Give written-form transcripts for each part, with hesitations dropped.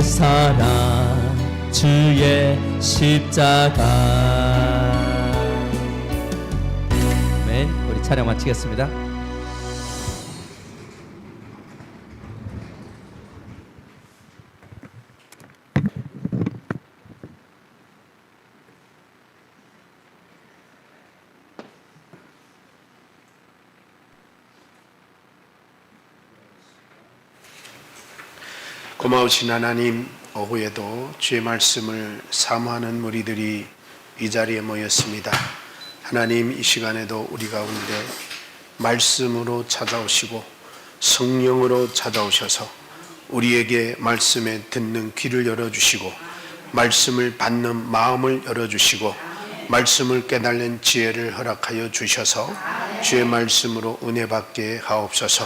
사랑 주의 십자가. 아멘. 우리 촬영 마치겠습니다. 고마우신 하나님, 오후에도 주의 말씀을 사모하는 무리들이 이 자리에 모였습니다. 하나님, 이 시간에도 우리 가운데 말씀으로 찾아오시고 성령으로 찾아오셔서 우리에게 말씀에 듣는 귀를 열어주시고 말씀을 받는 마음을 열어주시고 말씀을 깨달는 지혜를 허락하여 주셔서 주의 말씀으로 은혜 받게 하옵소서.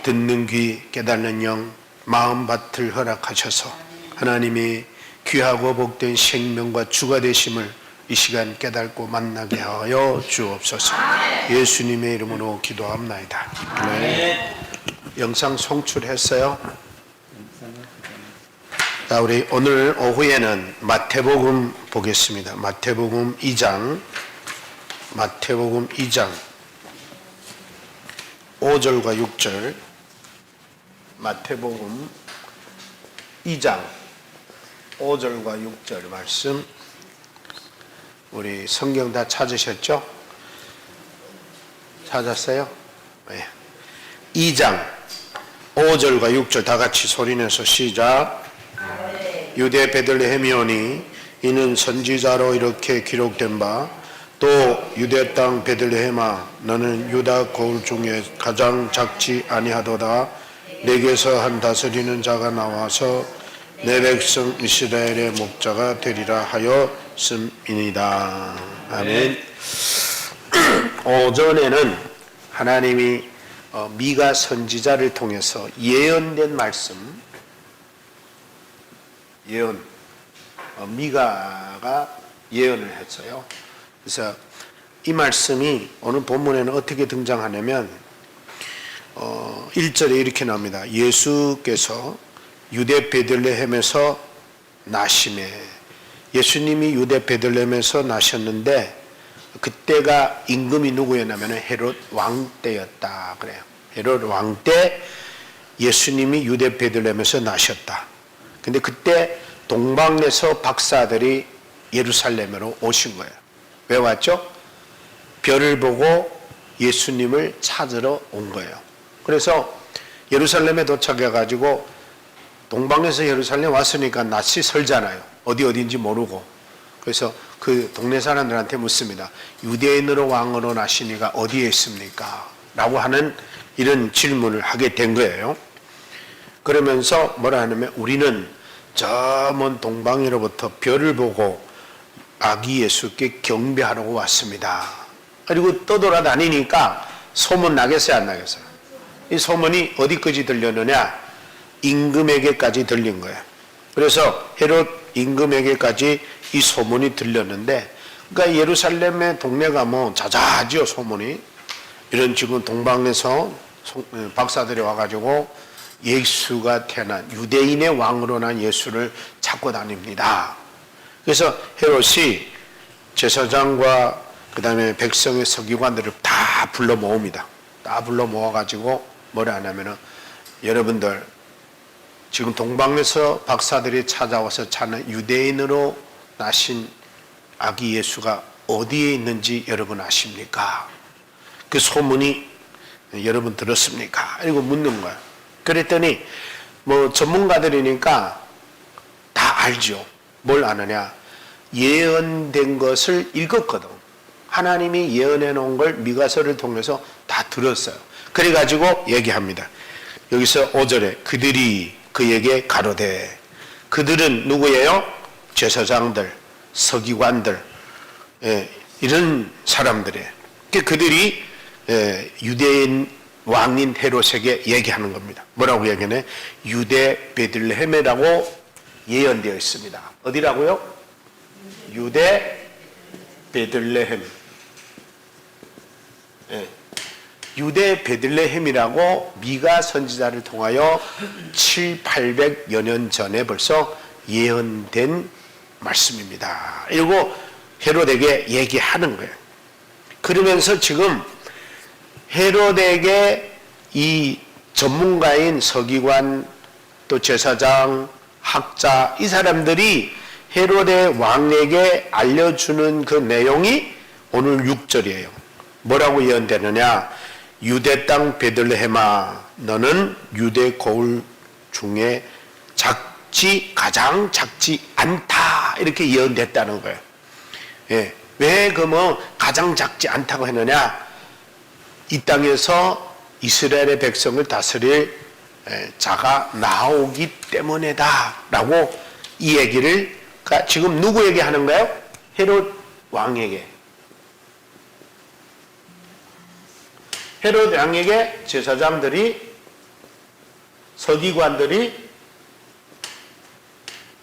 듣는 귀, 깨달는 영, 마음밭을 허락하셔서 하나님이 귀하고 복된 생명과 주가 되심을 이 시간 깨닫고 만나게 하여 주옵소서. 예수님의 이름으로 기도합나이다. 네. 영상 송출했어요? 자, 우리 오늘 오후에는 마태복음 보겠습니다. 마태복음 2장 5절과 6절. 마태복음 2장 5절과 6절 말씀. 우리 성경 다 찾으셨죠? 찾았어요? 네. 2장 5절과 6절 다 같이 소리내서 시작. 유대 베들레헴이오니 이는 선지자로 이렇게 기록된 바, 또 유대 땅 베들레헴아 너는 유다 고을 중에 가장 작지 아니하도다. 내게서 한 다스리는 자가 나와서 내 백성 이스라엘의 목자가 되리라 하였음이니이다. 아멘. 오전에는 하나님이 미가 선지자를 통해서 예언된 말씀, 미가가 예언을 했어요. 그래서 이 말씀이 오늘 본문에는 어떻게 등장하냐면 1절에 이렇게 나옵니다. 예수께서 유대 베들레헴에서 나심에, 예수님이 유대 베들레헴에서 나셨는데 그때가 임금이 누구였냐면 헤롯 왕 때였다 그래요. 헤롯 왕 때 예수님이 유대 베들레헴에서 나셨다. 근데 그때 동방에서 박사들이 예루살렘으로 오신 거예요. 왜 왔죠? 별을 보고 예수님을 찾으러 온 거예요. 그래서 예루살렘에 도착해가지고 동방에서 예루살렘 왔으니까 낯이 설잖아요. 어디인지 모르고. 그래서 그 동네 사람들한테 묻습니다. 유대인으로 왕으로 나시니가 어디에 있습니까? 라고 하는 이런 질문을 하게 된 거예요. 그러면서 뭐라 하냐면 우리는 저 먼 동방으로부터 별을 보고 아기 예수께 경배하려고 왔습니다. 그리고 떠돌아다니니까 소문 나겠어요, 안 나겠어요? 이 소문이 어디까지 들렸느냐? 임금에게까지 들린 거예요. 그래서 헤롯 임금에게까지 이 소문이 들렸는데, 그러니까 예루살렘의 동네가 뭐 자자하지요, 소문이. 이런 지금 동방에서 박사들이 와가지고 예수가 태어난 유대인의 왕으로 난 예수를 찾고 다닙니다. 그래서 헤롯이 제사장과 그 다음에 백성의 서기관들을 다 불러 모읍니다. 다 불러 모아가지고 뭐라 하냐면은 여러분들 지금 동방에서 박사들이 찾아와서 찾는 유대인으로 나신 아기 예수가 어디에 있는지 여러분 아십니까? 그 소문이 여러분 들었습니까? 이거 묻는 거야. 그랬더니 뭐 전문가들이니까 다 알죠. 뭘 아느냐? 예언된 것을 읽었거든. 하나님이 예언해 놓은 걸 미가서를 통해서 다 들었어요. 그래가지고 얘기합니다. 여기서 5절에 그들이 그에게 가로되, 그들은 누구예요? 제사장들, 서기관들, 이런 사람들이에요. 그들이 유대인 왕인 헤롯에게 얘기하는 겁니다. 뭐라고 얘기하네? 유대 베들레헴이라고 예언되어 있습니다. 어디라고요? 유대 베들레헴. 유대 베들레헴이라고 미가 선지자를 통하여 700~800여 년 전에 벌써 예언된 말씀입니다. 이러고 헤롯에게 얘기하는 거예요. 그러면서 지금 헤롯에게 이 전문가인 서기관 또 제사장, 학자 이 사람들이 헤롯의 왕에게 알려주는 그 내용이 오늘 6절이에요. 뭐라고 예언되느냐? 유대 땅 베들레헴아, 너는 유대 고을 중에 가장 작지 않다, 이렇게 예언됐다는 거예요. 예. 왜 그 가장 작지 않다고 했느냐? 이 땅에서 이스라엘의 백성을 다스릴 자가 나오기 때문이다 라고 이 얘기를 지금 누구에게 하는 거예요? 헤롯 왕에게. 헤롯 왕에게 제사장들이,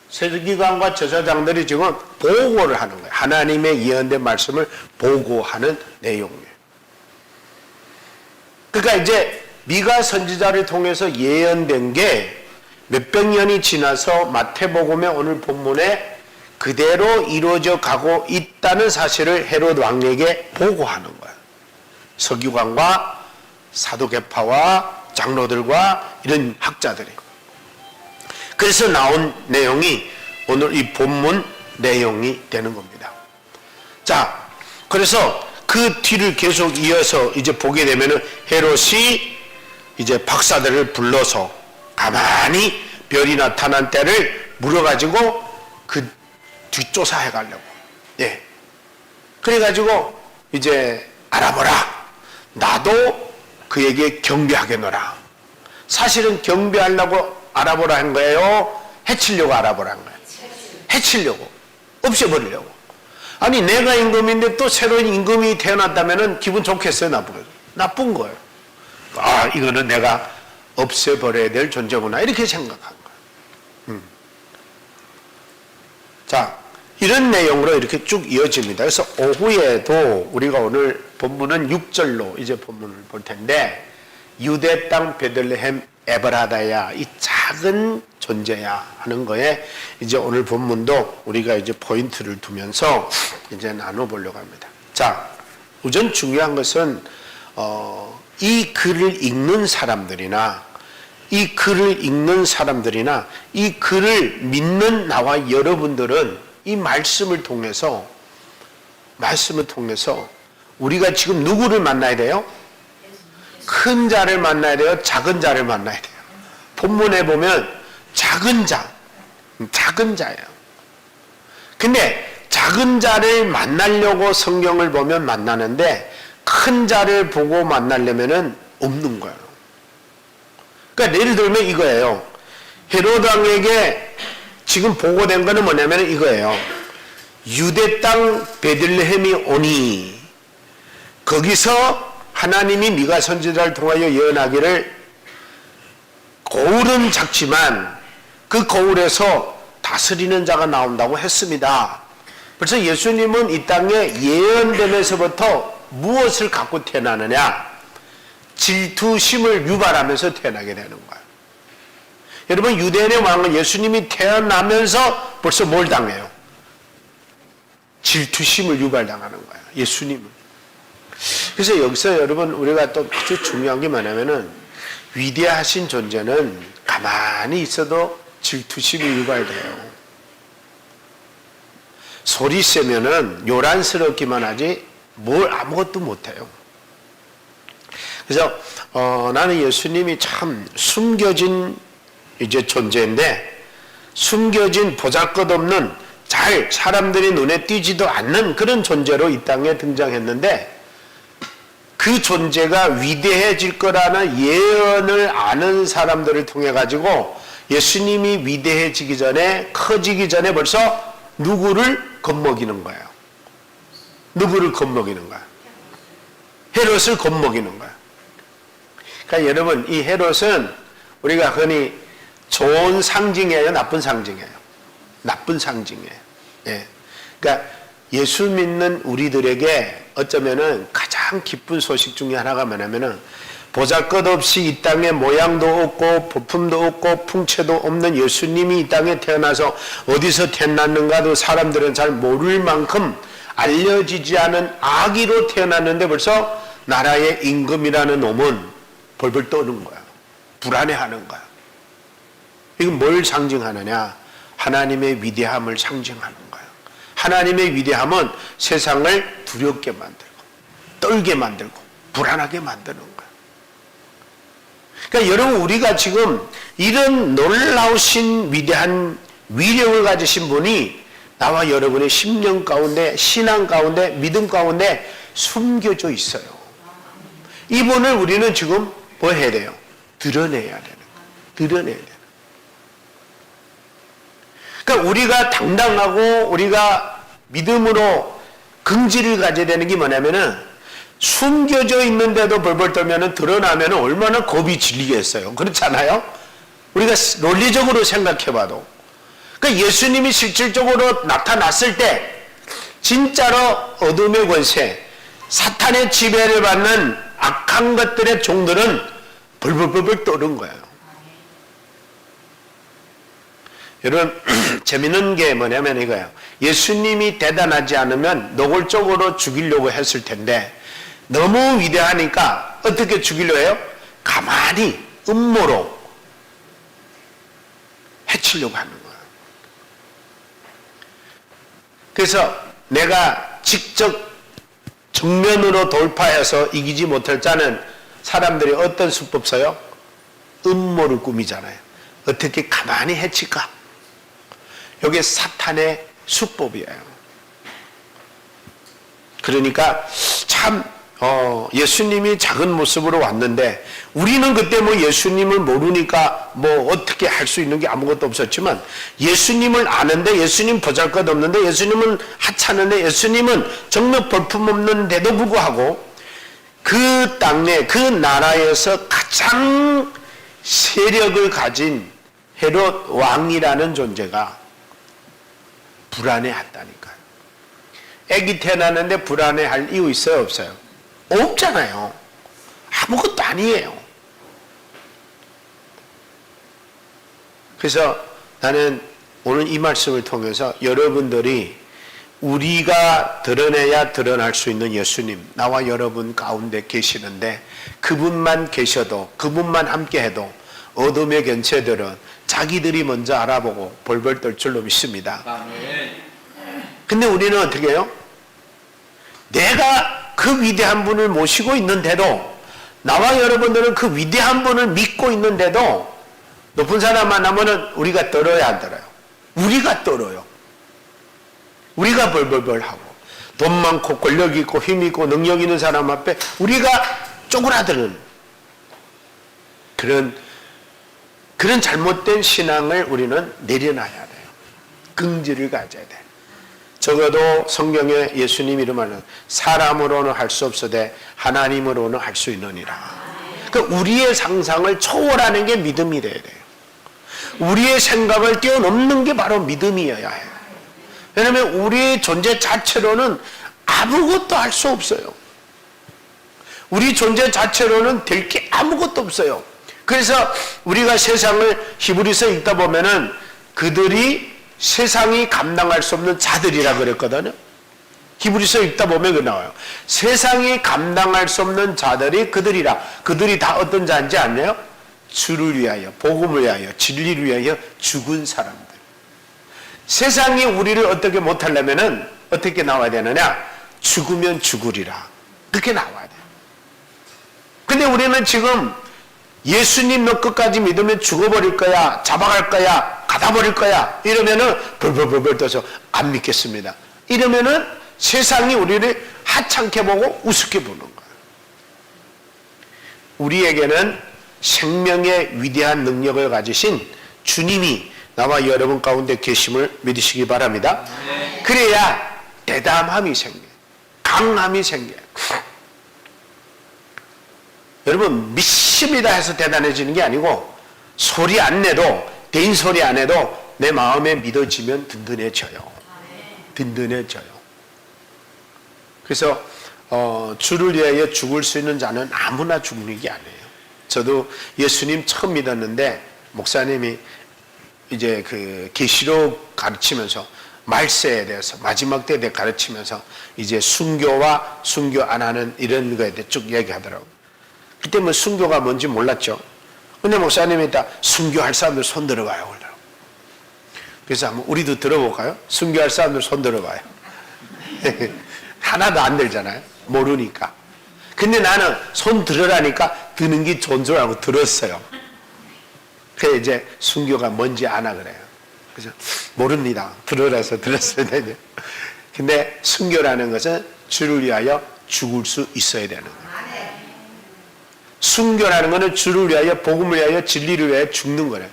서기관과 제사장들이 지금 보고를 하는 거예요. 하나님의 예언된 말씀을 보고하는 내용이에요. 그러니까 이제 미가 선지자를 통해서 예언된 게 몇백 년이 지나서 마태복음의 오늘 본문에 그대로 이루어져 가고 있다는 사실을 헤롯 왕에게 보고하는 거예요. 서기관과 사도계파와 장로들과 이런 학자들이. 그래서 나온 내용이 오늘 이 본문 내용이 되는 겁니다. 자, 그래서 그 뒤를 계속 이어서 이제 보게 되면은 헤롯이 이제 박사들을 불러서 가만히 별이 나타난 때를 물어가지고 그 뒷조사해 가려고. 예. 그래가지고 이제 알아보라. 나도 그에게 경배하겠노라. 사실은 경배하려고 알아보라 한 거예요? 해치려고 알아보라 한 거예요? 해치려고. 없애버리려고. 아니, 내가 임금인데 또 새로운 임금이 태어났다면 기분 좋겠어요? 나쁘겠어요? 나쁜 거예요. 아, 이거는 내가 없애버려야 될 존재구나, 이렇게 생각한 거예요. 자, 이런 내용으로 이렇게 쭉 이어집니다. 그래서 오후에도 우리가 오늘 본문은 6절로 이제 본문을 볼 텐데, 유대 땅 베들레헴 에브라다야, 이 작은 존재야 하는 거에 이제 오늘 본문도 우리가 이제 포인트를 두면서 이제 나눠보려고 합니다. 자, 우선 중요한 것은 이 글을 읽는 사람들이나 이 글을 믿는 나와 여러분들은 이 말씀을 통해서 우리가 지금 누구를 만나야 돼요? 큰 자를 만나야 돼요? 작은 자를 만나야 돼요? 본문에 보면 작은 자예요. 근데 작은 자를 만나려고 성경을 보면 만나는데 큰 자를 보고 만나려면은 없는 거예요. 그러니까 예를 들면 이거예요. 헤롯 왕에게 지금 보고된 거는 뭐냐면 이거예요. 유대 땅 베들레헴이 오니, 거기서 하나님이 미가 선지자를 통하여 예언하기를 고울은 작지만 그 고울에서 다스리는 자가 나온다고 했습니다. 그래서 예수님은 이 땅에 예언되면서부터 무엇을 갖고 태어나느냐? 질투심을 유발하면서 태어나게 되는 거예요. 여러분, 유대인의 왕은 예수님이 태어나면서 벌써 뭘 당해요? 질투심을 유발당하는 거예요. 예수님은. 그래서 여기서 여러분, 우리가 또 아주 중요한 게 뭐냐면은, 위대하신 존재는 가만히 있어도 질투심이 유발돼요. 소리 세면은 요란스럽기만 하지 뭘 아무것도 못해요. 그래서 나는 예수님이 참 숨겨진 이제 존재인데, 숨겨진 보잘것없는 잘 사람들이 눈에 띄지도 않는 그런 존재로 이 땅에 등장했는데, 그 존재가 위대해질 거라는 예언을 아는 사람들을 통해 가지고 예수님이 위대해지기 전에, 커지기 전에 벌써 누구를 겁먹이는 거예요? 누구를 겁먹이는 거야? 헤롯을 겁먹이는 거야. 그러니까 여러분, 이 헤롯은 우리가 흔히 좋은 상징이에요, 나쁜 상징이에요? 나쁜 상징이에요. 예. 그러니까 예수 믿는 우리들에게 어쩌면은 가장 가장 기쁜 소식 중에 하나가 뭐냐면은 보잘것없이 이 땅에 모양도 없고 부품도 없고 풍채도 없는 예수님이 이 땅에 태어나서 어디서 태어났는가도 사람들은 잘 모를 만큼 알려지지 않은 아기로 태어났는데 벌써 나라의 임금이라는 놈은 벌벌 떠는 거야. 불안해하는 거야. 이건 뭘 상징하느냐? 하나님의 위대함을 상징하는 거야. 하나님의 위대함은 세상을 두렵게 만들고 떨게 만들고 불안하게 만드는 거야. 그러니까 여러분, 우리가 지금 이런 놀라우신 위대한 위력을 가지신 분이 나와 여러분의 심령 가운데, 신앙 가운데, 믿음 가운데 숨겨져 있어요. 이분을 우리는 지금 뭐 해야 돼요? 드러내야 되는 거예요. 드러내야 돼요. 그러니까 우리가 당당하고 우리가 믿음으로 긍지를 가져야 되는 게 뭐냐면은 숨겨져 있는데도 벌벌 떨면 드러나면 얼마나 겁이 질리겠어요. 그렇잖아요? 우리가 논리적으로 생각해봐도. 그러니까 예수님이 실질적으로 나타났을 때 진짜로 어둠의 권세, 사탄의 지배를 받는 악한 것들의 종들은 벌벌벌벌 떠는 거예요. 여러분, 재밌는 게 뭐냐면 이거예요. 예수님이 대단하지 않으면 노골적으로 죽이려고 했을 텐데 너무 위대하니까 어떻게 죽이려 해요? 가만히 음모로 해치려고 하는 거예요. 그래서 내가 직접 정면으로 돌파해서 이기지 못할 자는 사람들이 어떤 수법 써요? 음모를 꾸미잖아요. 어떻게 가만히 해칠까? 이게 사탄의 수법이에요. 그러니까 참 예수님이 작은 모습으로 왔는데 우리는 그때 뭐 예수님을 모르니까 뭐 어떻게 할 수 있는 게 아무것도 없었지만 예수님을 아는데 예수님 보잘것없는데 예수님은 하찮은데 예수님은 정말 볼품없는데도 불구하고 그 땅에 그 나라에서 가장 세력을 가진 헤롯 왕이라는 존재가 불안해한다니까요. 아기 태어났는데 불안해할 이유 있어요, 없어요? 없잖아요. 아무것도 아니에요. 그래서 나는 오늘 이 말씀을 통해서 여러분들이 우리가 드러내야 드러날 수 있는 예수님, 나와 여러분 가운데 계시는데 그분만 계셔도, 그분만 함께해도 어둠의 견체들은 자기들이 먼저 알아보고 벌벌 떨 줄로 믿습니다. 근데 우리는 어떻게 해요? 내가 그 위대한 분을 모시고 있는데도, 나와 여러분들은 그 위대한 분을 믿고 있는데도 높은 사람 만나면은 우리가 떨어야 안 떨어요? 우리가 떨어요. 우리가 벌벌벌 하고 돈 많고 권력 있고 힘 있고 능력 있는 사람 앞에 우리가 쪼그라드는 그런 잘못된 신앙을 우리는 내려놔야 돼요. 긍지를 가져야 돼. 적어도 성경에 예수님 이름하는 사람으로는 할 수 없으되 하나님으로는 할 수 있느니라. 그러니까 우리의 상상을 초월하는 게 믿음이 돼야 돼요. 우리의 생각을 뛰어넘는 게 바로 믿음이어야 해요. 왜냐하면 우리의 존재 자체로는 아무것도 할 수 없어요. 우리 존재 자체로는 될 게 아무것도 없어요. 그래서 우리가 세상을 히브리서 읽다 보면은 그들이 세상이 감당할 수 없는 자들이라 그랬거든요. 히브리서 읽다 보면 그 나와요. 세상이 감당할 수 없는 자들이 그들이라. 그들이 다 어떤 자인지 아세요? 주를 위하여, 복음을 위하여, 진리를 위하여 죽은 사람들. 세상이 우리를 어떻게 못하려면은 어떻게 나와야 되느냐? 죽으면 죽으리라. 그렇게 나와야 돼요. 근데 우리는 지금 예수님 너 끝까지 믿으면 죽어버릴 거야, 잡아갈 거야, 가다버릴 거야 이러면은 벌벌벌벌 떠서 안 믿겠습니다. 이러면은 세상이 우리를 하찮게 보고 우습게 보는 거예요. 우리에게는 생명의 위대한 능력을 가지신 주님이 나와 여러분 가운데 계심을 믿으시기 바랍니다. 그래야 대담함이 생겨요. 강함이 생겨요. 여러분, 믿습니다 해서 대단해지는 게 아니고 소리 안 내도, 대인 소리 안 해도 내 마음에 믿어지면 든든해져요. 든든해져요. 그래서 주를 위하여 죽을 수 있는 자는 아무나 죽는 게 아니에요. 저도 예수님 처음 믿었는데 목사님이 이제 그 계시록 가르치면서 말세에 대해서 마지막 때에 대해 가르치면서 이제 순교와 순교 안 하는 이런 거에 대해 쭉 얘기하더라고요. 그때 뭐 순교가 뭔지 몰랐죠. 근데 목사님이 딱 순교할 사람들 손 들어봐요. 그러더라고요. 그래서 한번 우리도 들어볼까요? 순교할 사람들 손 들어봐요. 하나도 안 들잖아요. 모르니까. 근데 나는 손 들으라니까 드는 게 좋은 줄 알고 들었어요. 그래 이제 순교가 뭔지 아나 그래요. 그래서 모릅니다. 들으라서 들었어야 되죠. 근데 순교라는 것은 주를 위하여 죽을 수 있어야 되는 거예요. 순교라는 것은 주를 위하여 복음을 위하여 진리를 위하여 죽는 거래요.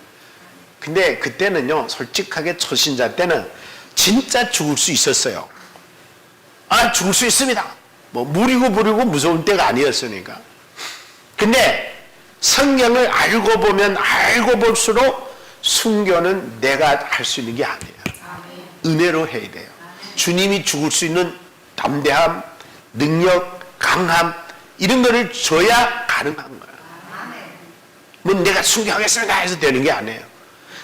근데 그때는요 솔직하게 초신자 때는 진짜 죽을 수 있었어요. 죽을 수 있습니다. 뭐 무리고 부리고 무서운 때가 아니었으니까. 근데 성경을 알고 보면 알고 볼수록 순교는 내가 할 수 있는 게 아니에요. 은혜로 해야 돼요. 주님이 죽을 수 있는 담대함, 능력, 강함 이런 거를 줘야 가능한 거예요. 뭐 내가 순교하겠습니다 해서 되는 게 아니에요.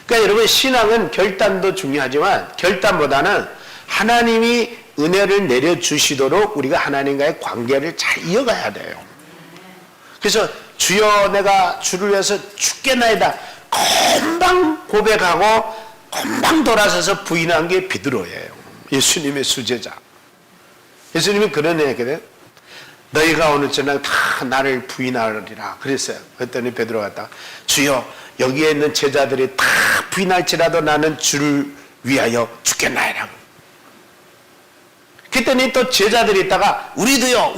그러니까 여러분 신앙은 결단도 중요하지만 결단보다는 하나님이 은혜를 내려주시도록 우리가 하나님과의 관계를 잘 이어가야 돼요. 그래서 주여 내가 주를 위해서 죽겠나이다 금방 고백하고 금방 돌아서서 부인한 게 베드로예요. 예수님의 수제자. 예수님이 그런 얘기거든요. 너희가 오늘 저녁 다 나를 부인하리라 그랬어요. 그랬더니 베드로가 딱 주여 여기에 있는 제자들이 다 부인할지라도 나는 주를 위하여 죽겠나이다. 그랬더니 또 제자들이 있다가 우리도요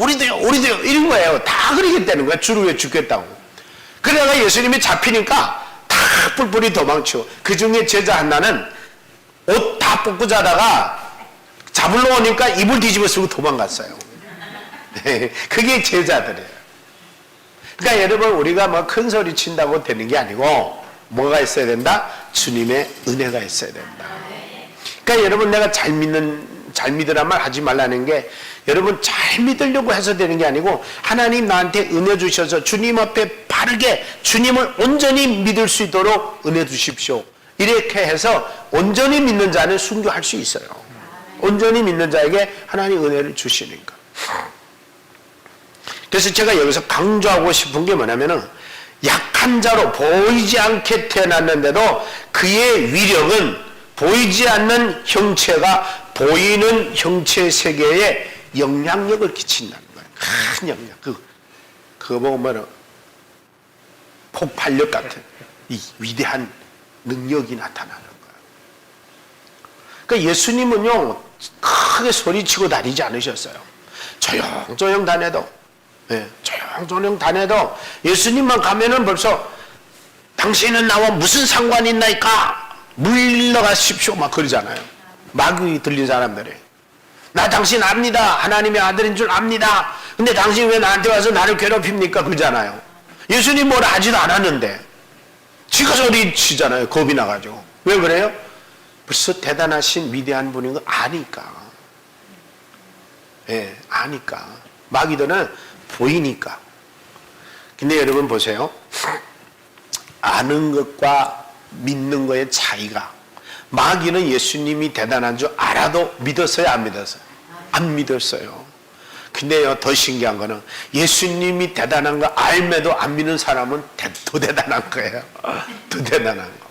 이런 거예요. 다 그러겠다는 거야. 주를 위해 죽겠다고. 그러다가 예수님이 잡히니까 다 뿔뿔이 도망치고 그 중에 제자 하나는 옷 다 벗고 자다가 잡으러 오니까 이불 뒤집어 쓰고 도망갔어요. 그게 제자들이에요. 그러니까 여러분 우리가 뭐 큰 소리 친다고 되는 게 아니고 뭐가 있어야 된다? 주님의 은혜가 있어야 된다. 그러니까 여러분 내가 잘 믿으란 말 하지 말라는 게 여러분 잘 믿으려고 해서 되는 게 아니고 하나님 나한테 은혜 주셔서 주님 앞에 바르게 주님을 온전히 믿을 수 있도록 은혜 주십시오. 이렇게 해서 온전히 믿는 자는 순교할 수 있어요. 온전히 믿는 자에게 하나님 은혜를 주시니까. 그래서 제가 여기서 강조하고 싶은 게 뭐냐면은 약한 자로 보이지 않게 태어났는데도 그의 위력은 보이지 않는 형체가 보이는 형체 세계에 영향력을 끼친다는 거예요. 큰 영향. 그거 보고 뭐라 폭발력 같은 이 위대한 능력이 나타나는 거예요. 그러니까 예수님은요 크게 소리치고 다니지 않으셨어요. 조용조용 다녀도 조용조용 다녀도 예수님만 가면은 벌써 당신은 나와 무슨 상관이 있나이까 물러가십시오 막 그러잖아요. 마귀 들린 사람들이 나 당신 압니다. 하나님의 아들인 줄 압니다. 근데 당신 왜 나한테 와서 나를 괴롭힙니까? 그러잖아요. 예수님 뭐라 하지도 않았는데 지가 소리치잖아요. 겁이 나가지고. 왜 그래요? 벌써 대단하신 위대한 분인 거 아니까. 아니까. 마귀들은 보이니까. 근데 여러분 보세요. 아는 것과 믿는 거의 차이가 마귀는 예수님이 대단한 줄 알아도 믿었어요? 안 믿었어요? 안 믿었어요. 근데요 더 신기한 거는 예수님이 대단한 거 알매도 안 믿는 사람은 더 대단한 거예요. 더 대단한 거.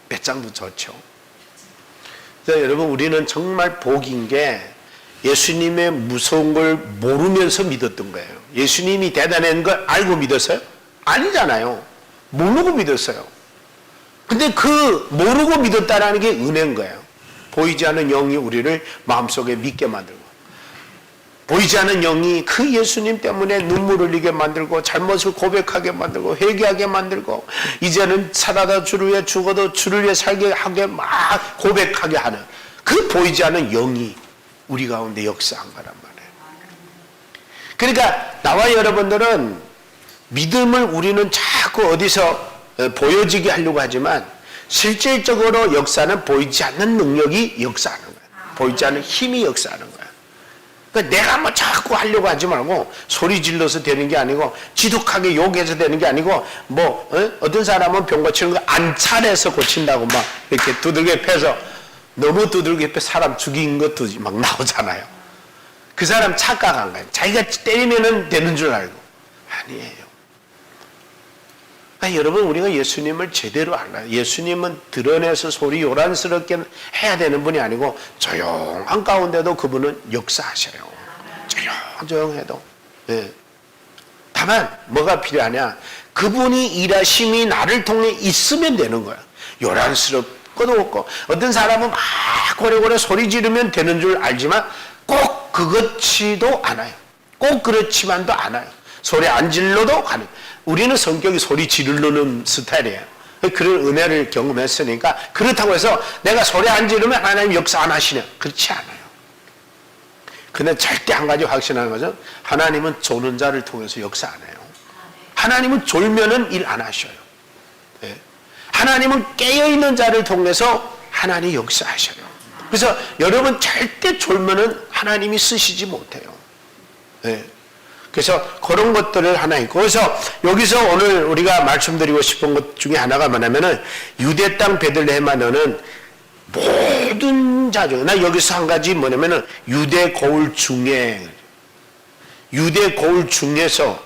배짱도 좋죠. 그래서 여러분 우리는 정말 복인 게 예수님의 무서운 걸 모르면서 믿었던 거예요. 예수님이 대단한 걸 알고 믿었어요? 아니잖아요. 모르고 믿었어요. 근데 그 모르고 믿었다라는 게 은혜인 거예요. 보이지 않는 영이 우리를 마음속에 믿게 만들고 보이지 않는 영이 그 예수님 때문에 눈물 흘리게 만들고 잘못을 고백하게 만들고 회개하게 만들고 이제는 살아다 주를 위해 죽어도 주를 위해 살게 하게 막 고백하게 하는 그 보이지 않는 영이 우리 가운데 역사한 거란 말이에요. 그러니까 나와 여러분들은 믿음을 우리는 자꾸 어디서 보여지게 하려고 하지만 실질적으로 역사는 보이지 않는 능력이 역사하는 거예요. 보이지 않는 힘이 역사하는 거예요. 그러니까 내가 뭐 자꾸 하려고 하지 말고 소리 질러서 되는 게 아니고 지독하게 욕해서 되는 게 아니고 뭐 어떤 사람은 병 고치는 거 안찰해서 고친다고 막 이렇게 두들겨 패서 너무 두들겨 패 사람 죽인 것도 막 나오잖아요. 그 사람 착각한 거예요. 자기가 때리면은 되는 줄 알고. 아니에요. 그러니까 여러분 우리가 예수님을 제대로 알아요. 예수님은 드러내서 소리 요란스럽게 해야 되는 분이 아니고 조용한 가운데도 그분은 역사하셔요. 조용조용해도. 예. 다만 뭐가 필요하냐? 그분이 일하심이 나를 통해 있으면 되는 거야. 요란스럽고도 없고 어떤 사람은 막 고래고래 소리 지르면 되는 줄 알지만 꼭 그렇지도 않아요. 꼭 그렇지만도 않아요. 소리 안 질러도 가능. 우리는 성격이 소리 지르는 스타일이에요. 그런 은혜를 경험했으니까 그렇다고 해서 내가 소리 안 지르면 하나님 역사 안 하시냐? 그렇지 않아요. 근데 절대 한 가지 확신하는 것은 하나님은 조는 자를 통해서 역사 안 해요. 하나님은 졸면은 일 안 하셔요. 예. 하나님은 깨어있는 자를 통해서 하나님이 역사하셔요. 그래서 여러분 절대 졸면은 하나님이 쓰시지 못해요. 예. 그래서 그런 것들을 하나 있고, 그래서 여기서 오늘 우리가 말씀드리고 싶은 것 중에 하나가 뭐냐면은 유대 땅 베들레헴아 너는 모든 자중, 나 여기서 한 가지 뭐냐면은 유대 고을 중에서,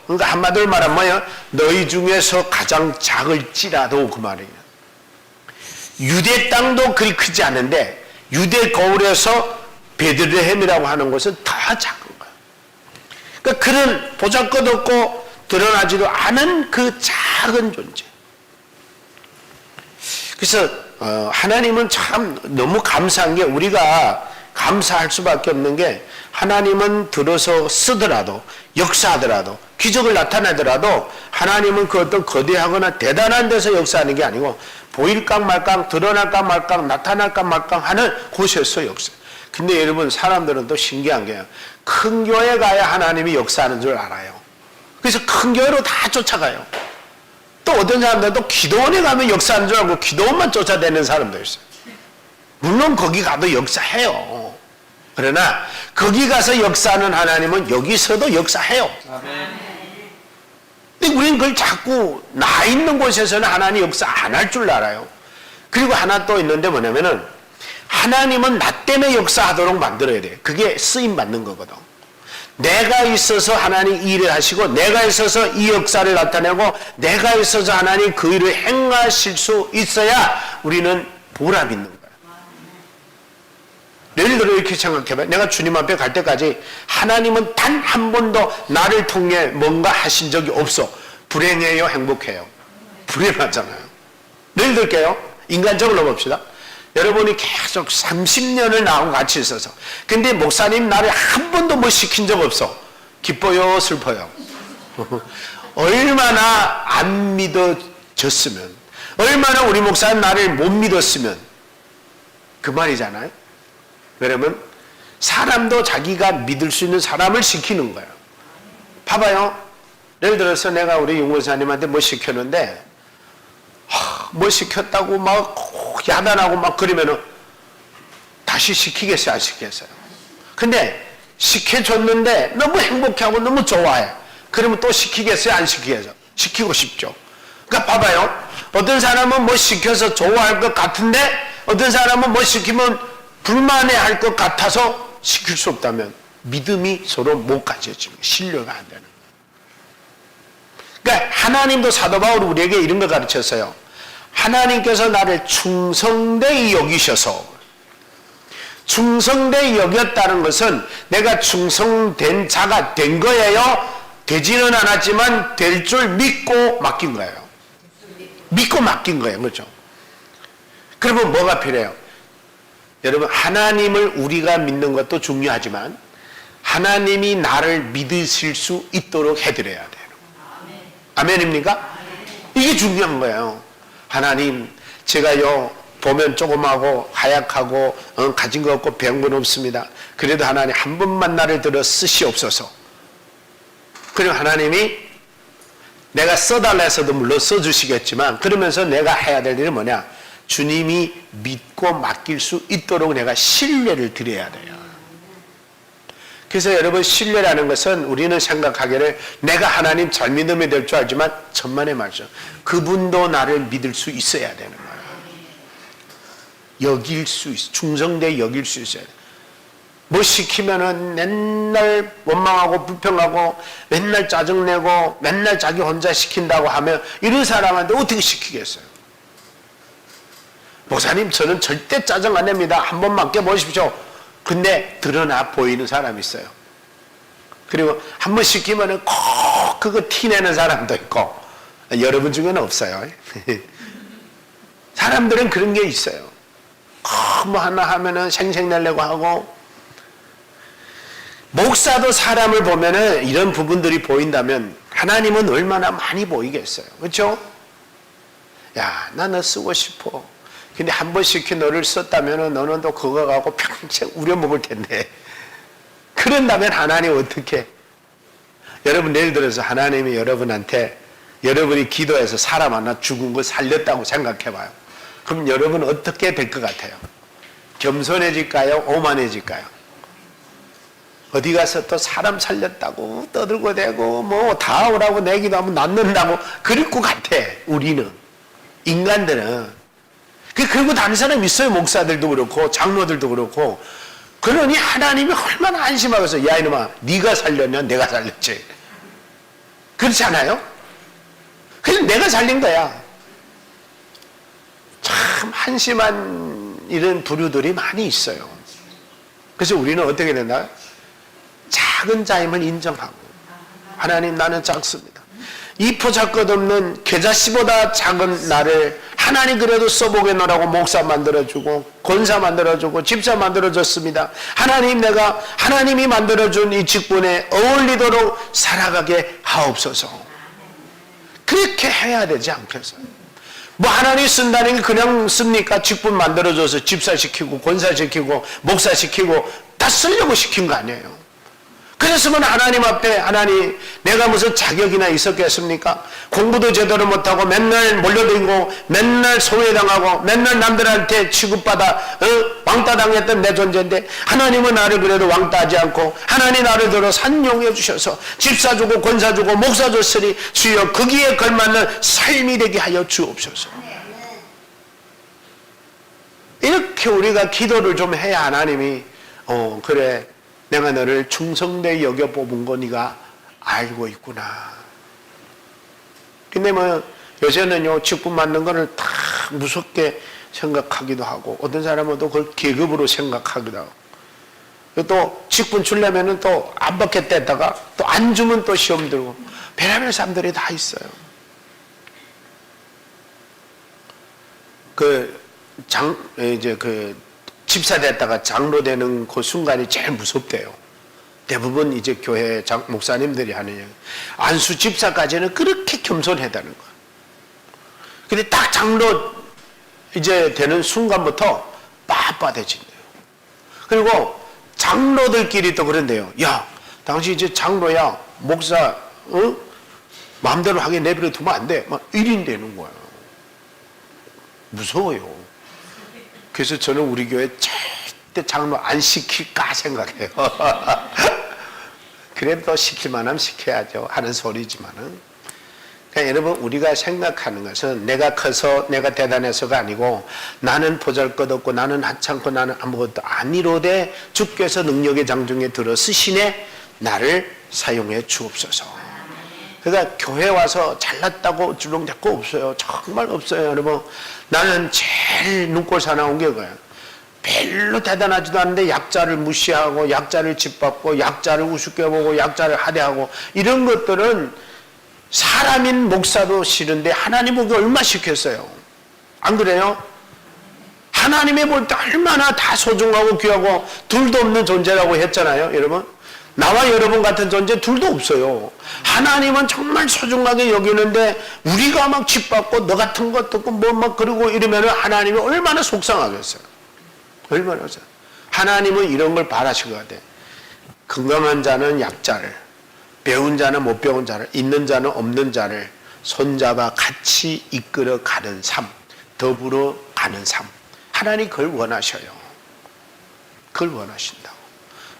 그러니까 한마디로 말하면 뭐예요? 너희 중에서 가장 작을지라도 그 말이에요. 유대 땅도 그리 크지 않은데 유대 거울에서 베들레헴이라고 하는 것은 더 작은 거예요. 그러니까 그런 보잘것없고 드러나지도 않은 그 작은 존재. 그래서 하나님은 참 너무 감사한 게, 우리가 감사할 수밖에 없는 게, 하나님은 들어서 쓰더라도 역사하더라도 기적을 나타내더라도 하나님은 그 어떤 거대하거나 대단한 데서 역사하는 게 아니고 보일까 말까, 드러날까 말까, 나타날까 말까 하는 곳에서 역사. 근데 여러분, 사람들은 또 신기한 게요, 큰 교회 가야 하나님이 역사하는 줄 알아요. 그래서 큰 교회로 다 쫓아가요. 또 어떤 사람들은 또 기도원에 가면 역사하는 줄 알고 기도원만 쫓아다니는 사람도 있어요. 물론 거기 가도 역사해요. 그러나 거기 가서 역사하는 하나님은 여기서도 역사해요. 근데 우리는 그걸 자꾸 나 있는 곳에서는 하나님 역사 안 할 줄 알아요. 그리고 하나 또 있는데 뭐냐면은 하나님은 나 때문에 역사하도록 만들어야 돼요. 그게 쓰임 받는 거거든. 내가 있어서 하나님 일을 하시고, 내가 있어서 이 역사를 나타내고, 내가 있어서 하나님 그 일을 행하실 수 있어야 우리는 보람 있는 거예요. 예를 들어 이렇게 생각해봐요. 내가 주님 앞에 갈 때까지 하나님은 단 한 번도 나를 통해 뭔가 하신 적이 없어. 불행해요, 행복해요? 불행하잖아요. 예를 들게요. 인간적으로 봅시다. 여러분이 계속 30년을 나하고 같이 있어서, 근데 목사님 나를 한 번도 뭐 시킨 적 없어. 기뻐요, 슬퍼요? 얼마나 안 믿어졌으면, 얼마나 우리 목사님 나를 못 믿었으면 그 말이잖아요. 그러면 사람도 자기가 믿을 수 있는 사람을 시키는 거예요. 봐봐요. 예를 들어서 내가 우리 용원사님한테 뭐 시켰는데, 뭐 시켰다고 막 야단하고 막 그러면은 다시 시키겠어요, 안 시키겠어요? 근데 시켜줬는데 너무 행복해하고 너무 좋아해. 그러면 또 시키겠어요, 안 시키겠어요? 시키고 싶죠. 그러니까 봐봐요. 어떤 사람은 뭐 시켜서 좋아할 것 같은데 어떤 사람은 뭐 시키면 불만해할 것 같아서 시킬 수 없다면 믿음이 서로 못 가져지면 신뢰가 안 되는 거예요. 그러니까 하나님도 사도 바울이 우리에게 이런 걸 가르쳤어요. 하나님께서 나를 충성되이 여기셔서, 충성되이 여겼다는 것은 내가 충성된 자가 된 거예요? 되지는 않았지만 될 줄 믿고 맡긴 거예요. 믿고 맡긴 거예요. 그렇죠? 그러면 뭐가 필요해요? 여러분, 하나님을 우리가 믿는 것도 중요하지만 하나님이 나를 믿으실 수 있도록 해드려야 돼요. 아멘입니까? 이게 중요한 거예요. 하나님, 제가요 보면 조그마하고 하얗고 가진 거 없고 배운 건 없습니다. 그래도 하나님 한 번만 나를 들어 쓰시옵소서. 그리고 하나님이 내가 써달라 해서도 물론 써주시겠지만, 그러면서 내가 해야 될 일은 뭐냐? 주님이 믿고 맡길 수 있도록 내가 신뢰를 드려야 돼요. 그래서 여러분, 신뢰라는 것은 우리는 생각하기를 내가 하나님 잘 믿으면 될 줄 알지만 천만의 말씀, 그분도 나를 믿을 수 있어야 되는 거예요. 여길 수 있어, 충성되게 여길 수 있어야 돼. 뭐 시키면은 맨날 원망하고 불평하고 맨날 짜증내고 맨날 자기 혼자 시킨다고 하면 이런 사람한테 어떻게 시키겠어요? 목사님, 저는 절대 짜증 안 냅니다. 한번 맡겨보십시오. 근데 드러나 보이는 사람이 있어요. 그리고 한번 시키면은 꼭 그거 티내는 사람도 있고, 여러분 중에는 없어요. 사람들은 그런 게 있어요. 뭐 하나 하면은 생색내려고 하고. 목사도 사람을 보면은 이런 부분들이 보인다면 하나님은 얼마나 많이 보이겠어요. 그렇죠? 야, 나 너 쓰고 싶어. 근데 한 번 시킨 너를 썼다면은 너는 또 그거 갖고 평생 우려먹을 텐데. 그런다면 하나님 어떻게? 여러분, 예를 들어서 하나님이 여러분한테 여러분이 기도해서 사람 하나 죽은 거 살렸다고 생각해봐요. 그럼 여러분 어떻게 될 것 같아요? 겸손해질까요? 오만해질까요? 어디 가서 또 사람 살렸다고 떠들고 대고 뭐 다 오라고 내기도 하면 낳는다고 그럴 것 같아. 우리는, 인간들은. 그리고 다른 사람 있어요. 목사들도 그렇고 장로들도 그렇고. 그러니 하나님이 얼마나 안심하겠어. 야, 이놈아, 네가 살렸냐 내가 살렸지. 그렇지 않아요? 그래서 내가 살린 거야. 참 한심한 이런 부류들이 많이 있어요. 그래서 우리는 어떻게 된다? 작은 자임을 인정하고, 하나님, 나는 작습니다. 이 보잘것없는 계자씨보다 작은 나를 하나님 그래도 써보게 놓으라고 목사 만들어주고 권사 만들어주고 집사 만들어줬습니다. 하나님, 내가 하나님이 만들어준 이 직분에 어울리도록 살아가게 하옵소서. 그렇게 해야 되지 않겠어요? 뭐 하나님 쓴다는 게 그냥 씁니까? 직분 만들어줘서 집사 시키고 권사 시키고 목사 시키고 다 쓰려고 시킨 거 아니에요. 그랬으면 하나님 앞에, 하나님, 내가 무슨 자격이나 있었겠습니까? 공부도 제대로 못하고 맨날 몰려다니고 맨날 소외당하고 맨날 남들한테 취급받아 왕따 당했던 내 존재인데, 하나님은 나를 그래도 왕따하지 않고 하나님 나를 들어 산용해 주셔서 집사 주고 권사 주고 목사 줬으니 주여 거기에 걸맞는 삶이 되게 하여 주옵소서. 이렇게 우리가 기도를 좀 해야 하나님이 그래, 내가 너를 충성되게 여겨 뽑은 거 네가 알고 있구나. 근데 뭐 요새는요, 직분 받는 거를 다 무섭게 생각하기도 하고, 어떤 사람은 또 그걸 계급으로 생각하기도 하고, 또 직분 주려면은 또 안 받겠다 했다가 또 안 주면 또 시험 들고, 별의별 사람들이 다 있어요. 집사 됐다가 장로 되는 그 순간이 제일 무섭대요. 대부분 이제 교회 목사님들이 하는 얘기. 안수 집사까지는 그렇게 겸손하다는 거야. 근데 딱 장로 이제 되는 순간부터 빳빳해진대요. 그리고 장로들끼리 또 그런데요. 야, 당신 이제 장로야, 목사, 마음대로 하게 내버려 두면 안 돼. 막 1인 되는 거야. 무서워요. 그래서 저는 우리 교회 절대 장로 안 시킬까 생각해요. 그래도 시킬만 하면 시켜야죠 하는 소리지만은. 그러니까 여러분, 우리가 생각하는 것은 내가 커서 내가 대단해서가 아니고, 나는 보잘것없고 나는 하찮고 나는 아무것도 아니로되 주께서 능력의 장중에 들어 쓰시네 나를 사용해 주옵소서. 그러니까 교회 와서 잘났다고 주렁댈 거 없어요. 정말 없어요. 여러분, 나는 제일 눈꼴 사나운 게 그거예요. 별로 대단하지도 않은데 약자를 무시하고 약자를 짓밟고 약자를 우습게 보고 약자를 하대하고, 이런 것들은 사람인 목사도 싫은데 하나님 보기 얼마 시켰어요. 안 그래요? 하나님이 볼 때 얼마나 다 소중하고 귀하고 둘도 없는 존재라고 했잖아요. 여러분, 나와 여러분 같은 존재 둘도 없어요. 하나님은 정말 소중하게 여기는데 우리가 막 짓밟고 너 같은 것도 없고 뭐 막 그러고 이러면 하나님이 얼마나 속상하겠어요. 얼마나. 하나님은 이런 걸 바라실 것 같아요. 건강한 자는 약자를, 배운 자는 못 배운 자를, 있는 자는 없는 자를 손잡아 같이 이끌어 가는 삶, 더불어 가는 삶. 하나님 그걸 원하셔요. 그걸 원하신다고.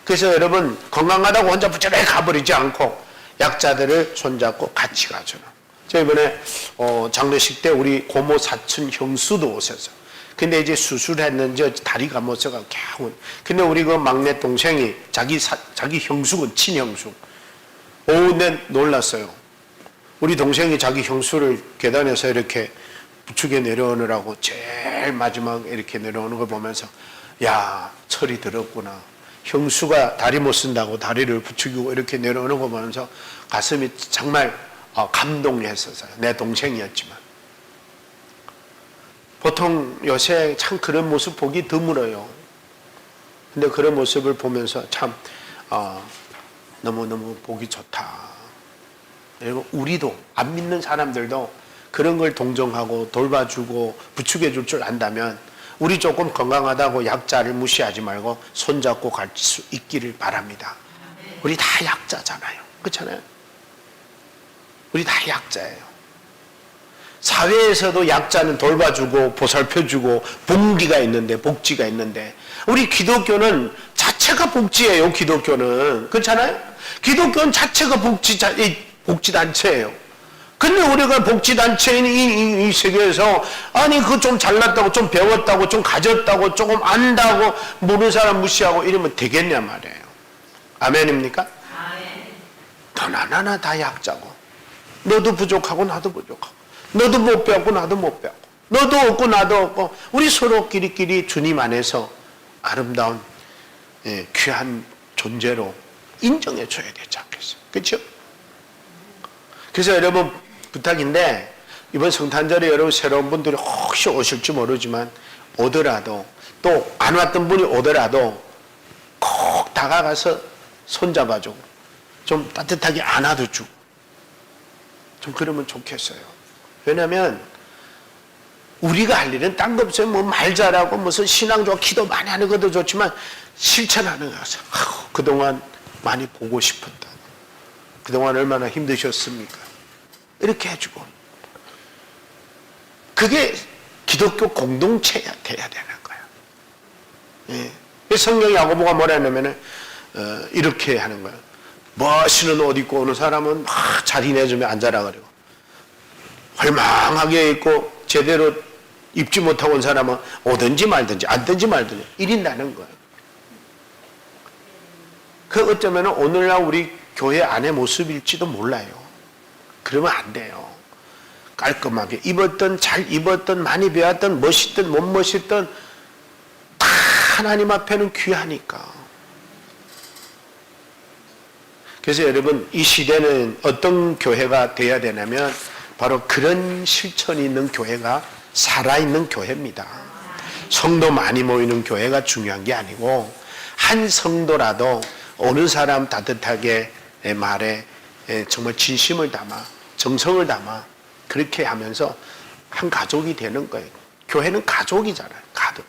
그래서 여러분 건강하다고 혼자 부지런히 가버리지 않고 약자들을 손잡고 같이 가죠. 저 이번에 장례식 때 우리 고모 사촌 형수도 오셨어. 근데 이제 수술했는지 다리가 못 서가 겨우. 근데 우리 그 막내 동생이 자기 형수군 친형수. 내 놀랐어요. 우리 동생이 자기 형수를 계단에서 이렇게 부축에 내려오느라고 제일 마지막 이렇게 내려오는 걸 보면서 야, 철이 들었구나. 형수가 다리 못 쓴다고 다리를 부추기고 이렇게 내려오는 거 보면서 가슴이 정말 감동했었어요. 내 동생이었지만. 보통 요새 참 그런 모습 보기 드물어요. 근데 그런 모습을 보면서 참 너무너무 보기 좋다. 그리고 우리도 안 믿는 사람들도 그런 걸 동정하고 돌봐주고 부추겨줄 줄 안다면 우리 조금 건강하다고 약자를 무시하지 말고 손잡고 갈 수 있기를 바랍니다. 우리 다 약자잖아요. 그렇잖아요. 우리 다 약자예요. 사회에서도 약자는 돌봐주고 보살펴주고 복리가 있는데 복지가 있는데 우리 기독교는 자체가 복지예요. 기독교는 그렇잖아요. 기독교는 자체가 복지단체예요. 근데 우리가 복지단체인 이 세계에서 아니 그거 좀 잘났다고 좀 배웠다고 좀 가졌다고 조금 안다고 모르는 사람 무시하고 이러면 되겠냐 말이에요. 아멘입니까? 너나 나나 다 약자고 너도 부족하고 나도 부족하고 너도 못 배웠고 나도 못 배웠고 너도 없고 나도 없고 우리 서로 끼리끼리 주님 안에서 아름다운 귀한 존재로 인정해 줘야 되지 않겠어요? 그렇죠? 그래서 여러분 부탁인데 이번 성탄절에 여러분 새로운 분들이 혹시 오실지 모르지만 오더라도 또 안 왔던 분이 오더라도 꼭 다가가서 손잡아주고 좀 따뜻하게 안아도 주고 좀 그러면 좋겠어요. 왜냐하면 우리가 할 일은 딴 거 없어요. 뭐 말 잘하고 무슨 신앙 좋아 기도 많이 하는 것도 좋지만 실천하는 것은 그동안 많이 보고 싶었다. 그동안 얼마나 힘드셨습니까? 이렇게 해주고 그게 기독교 공동체가 돼야 되는 거예요. 예. 성경 야고보가 뭐라 했냐면 이렇게 하는 거예요. 멋있는 옷 입고 오는 사람은 막 자리 내주면 앉아라 그러고 헐망하게 입고 제대로 입지 못하고 온 사람은 오든지 말든지 앉든지 말든지 이린다는 거예요. 그 어쩌면 오늘날 우리 교회 안의 모습일지도 몰라요. 그러면 안 돼요. 깔끔하게 입었든 잘 입었든 많이 배웠든 멋있든 못 멋있든 다 하나님 앞에는 귀하니까. 그래서 여러분 이 시대는 어떤 교회가 돼야 되냐면 바로 그런 실천이 있는 교회가 살아있는 교회입니다. 성도 많이 모이는 교회가 중요한 게 아니고 한 성도라도 어느 사람 따뜻하게 말에 정말 진심을 담아 정성을 담아 그렇게 하면서 한 가족이 되는 거예요. 교회는 가족이잖아요. 가족.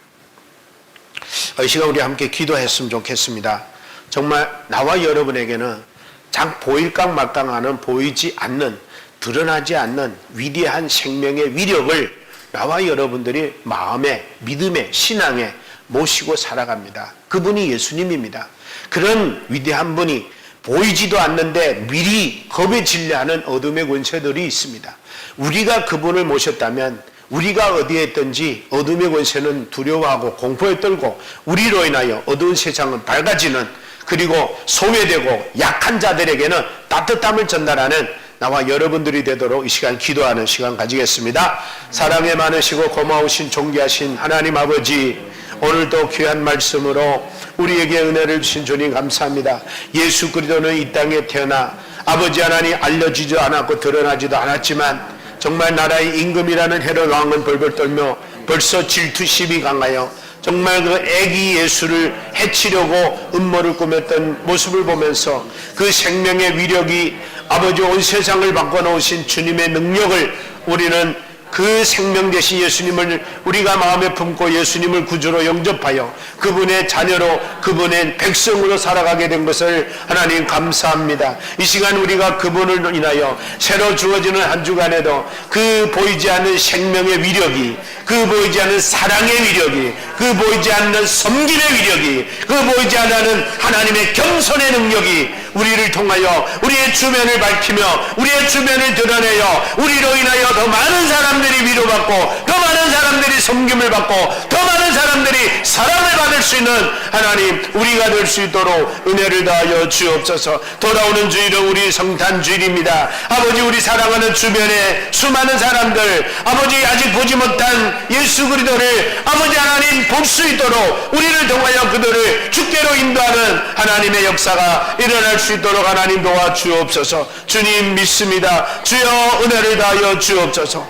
이 시간 우리 함께 기도했으면 좋겠습니다. 정말 나와 여러분에게는 장 보일까 말까하는 보이지 않는 드러나지 않는 위대한 생명의 위력을 나와 여러분들이 마음에 믿음에 신앙에 모시고 살아갑니다. 그분이 예수님입니다. 그런 위대한 분이 보이지도 않는데 미리 겁에 질려하는 어둠의 권세들이 있습니다. 우리가 그분을 모셨다면 우리가 어디에 있든지 어둠의 권세는 두려워하고 공포에 떨고 우리로 인하여 어두운 세상은 밝아지는 그리고 소외되고 약한 자들에게는 따뜻함을 전달하는 나와 여러분들이 되도록 이 시간 기도하는 시간 가지겠습니다. 사랑에 많으시고 고마우신 존귀하신 하나님 아버지 오늘도 귀한 말씀으로 우리에게 은혜를 주신 주님 감사합니다. 예수 그리스도는 이 땅에 태어나 아버지 하나님 알려지지도 않았고 드러나지도 않았지만 정말 나라의 임금이라는 헤롯 왕은 벌벌 떨며 벌써 질투심이 강하여 정말 그 애기 예수를 해치려고 음모를 꾸몄던 모습을 보면서 그 생명의 위력이 아버지 온 세상을 바꿔놓으신 주님의 능력을 우리는 그 생명 되신 예수님을 우리가 마음에 품고 예수님을 구주로 영접하여 그분의 자녀로 그분의 백성으로 살아가게 된 것을 하나님 감사합니다. 이 시간 우리가 그분을 인하여 새로 주어지는 한 주간에도 그 보이지 않는 생명의 위력이, 그 보이지 않는 사랑의 위력이, 그 보이지 않는 섬김의 위력이, 그 보이지 않는 하나님의 겸손의 능력이 우리를 통하여 우리의 주변을 밝히며 우리의 주변을 드러내어 우리로 인하여 더 많은 사람들이 위로받고 더 많은 사람들이 섬김을 받고 더 많은 사람들이 사랑을 받을 수 있는 하나님 우리가 될 수 있도록 은혜를 다하여 주옵소서. 돌아오는 주일은 우리 성탄 주일입니다. 아버지, 우리 사랑하는 주변에 수많은 사람들, 아버지 아직 보지 못한 예수 그리스도를 아버지 하나님 볼 수 있도록 우리를 통하여 그들을 주께로 인도하는 하나님의 역사가 일어날 수 있도록 하나님 도와주옵소서. 주님 믿습니다. 주여 은혜를 다하여 주옵소서.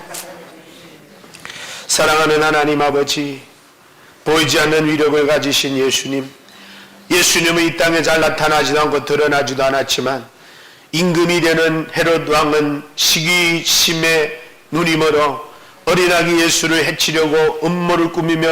사랑하는 하나님 아버지, 보이지 않는 위력을 가지신 예수님은 이 땅에 잘 나타나지도 않고 드러나지도 않았지만 임금이 되는 헤롯 왕은 시기심에 눈이 멀어 어린아기 예수를 해치려고 음모를 꾸미며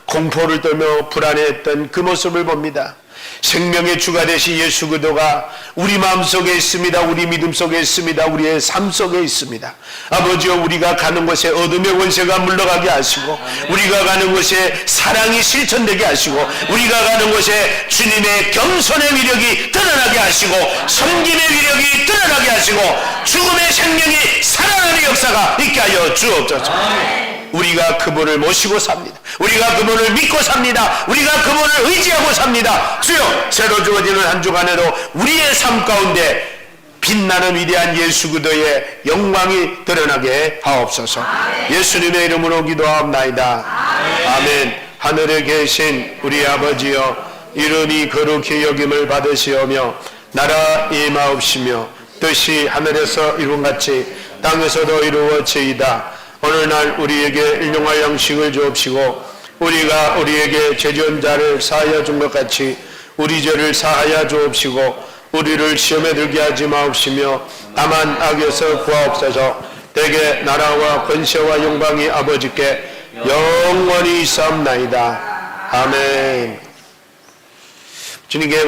공포를 떨며 불안해했던 그 모습을 봅니다. 생명의 주가 되신 예수 그리스도가 우리 마음속에 있습니다. 우리 믿음 속에 있습니다. 우리의 삶 속에 있습니다. 아버지여, 우리가 가는 곳에 어둠의 권세가 물러가게 하시고 우리가 가는 곳에 사랑이 실천되게 하시고 우리가 가는 곳에 주님의 겸손의 위력이 드러나게 하시고 섬김의 위력이 드러나게 하시고 죽음의 생명이 살아나는 역사가 있게 하여 주옵소서. 우리가 그분을 모시고 삽니다. 우리가 그분을 믿고 삽니다. 우리가 그분을 의지하고 삽니다. 주여, 새로 주어지는 한 주간에도 우리의 삶 가운데 빛나는 위대한 예수 그리스도의 영광이 드러나게 하옵소서. 예수님의 이름으로 기도하옵나이다. 아멘. 하늘에 계신 우리 아버지여, 이름이 거룩히 여김을 받으시오며 나라 임하옵시며 뜻이 하늘에서 이룬같이 땅에서도 이루어지이다. 오늘날 우리에게 일용할 양식을 주옵시고 우리가 우리에게 죄지은 자를 사하여 준 것 같이 우리 죄를 사하여 주옵시고 우리를 시험에 들게 하지 마옵시며 다만 악에서 구하옵소서. 대개 나라와 권세와 영광이 아버지께 영원히 있사옵나이다. 아멘. 주님께